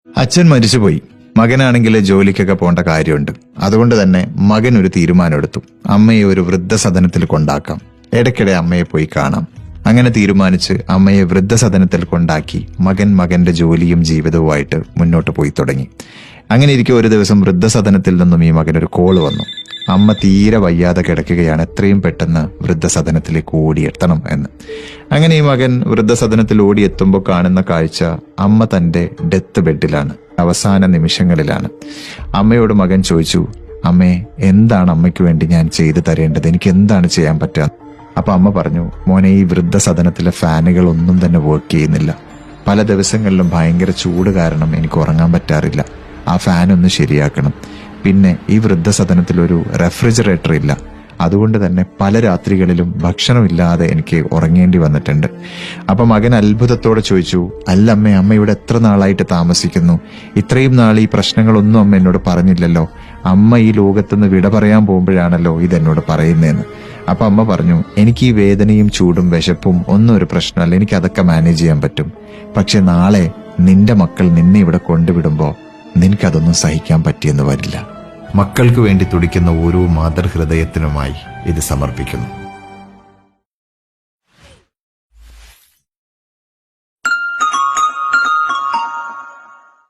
അച്ഛൻ മരിച്ചുപോയി. മകനാണെങ്കിൽ ജോലിക്കൊക്കെ പോകേണ്ട കാര്യമുണ്ട്. അതുകൊണ്ട് തന്നെ മകൻ ഒരു തീരുമാനമെടുത്തു. അമ്മയെ ഒരു വൃദ്ധസദനത്തിൽ കൊണ്ടാക്കാം, ഇടയ്ക്കിടെ അമ്മയെ പോയി കാണാം. അങ്ങനെ തീരുമാനിച്ച് അമ്മയെ വൃദ്ധസദനത്തിൽ കൊണ്ടാക്കി മകൻ മകന്റെ ജോലിയും ജീവിതവുമായിട്ട് മുന്നോട്ട് പോയി തുടങ്ങി. അങ്ങനെ ഇരിക്കെ ഒരു ദിവസം വൃദ്ധസദനത്തിൽ നിന്നും ഈ മകനൊരു കോള് വന്നു. അമ്മ തീരെ വയ്യാതെ കിടക്കുകയാണ്, എത്രയും പെട്ടെന്ന് വൃദ്ധസദനത്തിലേക്ക് ഓടിയെത്തണം എന്ന്. അങ്ങനെ ഈ മകൻ വൃദ്ധസദനത്തിൽ ഓടിയെത്തുമ്പോൾ കാണുന്ന കാഴ്ച, അമ്മ തന്റെ ഡെത്ത് ബെഡിലാണ്, അവസാന നിമിഷങ്ങളിലാണ്. അമ്മയോട് മകൻ ചോദിച്ചു, അമ്മേ, എന്താണ് അമ്മയ്ക്ക് വേണ്ടി ഞാൻ ചെയ്തു തരേണ്ടത്? എനിക്ക് എന്താണ് ചെയ്യാൻ പറ്റുക? അപ്പൊ അമ്മ പറഞ്ഞു, മോനെ, ഈ വൃദ്ധസദനത്തിലെ ഫാനുകൾ ഒന്നും തന്നെ വർക്ക് ചെയ്യുന്നില്ല. പല ദിവസങ്ങളിലും ഭയങ്കര ചൂട് കാരണം എനിക്ക് ഉറങ്ങാൻ പറ്റാറില്ല. ആ ഫാൻ ഒന്ന് ശരിയാക്കണം. പിന്നെ ഈ വൃദ്ധസദനത്തിൽ ഒരു റെഫ്രിജറേറ്റർ ഇല്ല. അതുകൊണ്ട് തന്നെ പല രാത്രികളിലും ഭക്ഷണമില്ലാതെ എനിക്ക് ഉറങ്ങേണ്ടി വന്നിട്ടുണ്ട്. അപ്പൊ മകൻ അത്ഭുതത്തോടെ ചോദിച്ചു, അല്ല അമ്മേ, അമ്മ ഇവിടെ എത്ര നാളായിട്ട് താമസിക്കുന്നു? ഇത്രയും നാൾ ഈ പ്രശ്നങ്ങളൊന്നും അമ്മ എന്നോട് പറഞ്ഞില്ലല്ലോ. അമ്മ ഈ ലോകത്തുനിന്ന് വിട പറയാൻ പോകുമ്പോഴാണല്ലോ ഇതെന്നോട് പറയുന്നതെന്ന്. അപ്പൊ അമ്മ പറഞ്ഞു, എനിക്ക് ഈ വേദനയും ചൂടും വിശപ്പും ഒന്നും ഒരു പ്രശ്നമല്ല, എനിക്ക് അതൊക്കെ മാനേജ് ചെയ്യാൻ പറ്റും. പക്ഷെ നാളെ നിന്റെ മക്കൾ നിന്നെ ഇവിടെ കൊണ്ടുവിടുമ്പോ നിനക്കതൊന്നും സഹിക്കാൻ പറ്റിയെന്ന് വരില്ല. മക്കൾക്ക് വേണ്ടി തുടിക്കുന്ന ഓരോ മാതൃഹൃദയത്തിനുമായി ഇത് സമർപ്പിക്കുന്നു.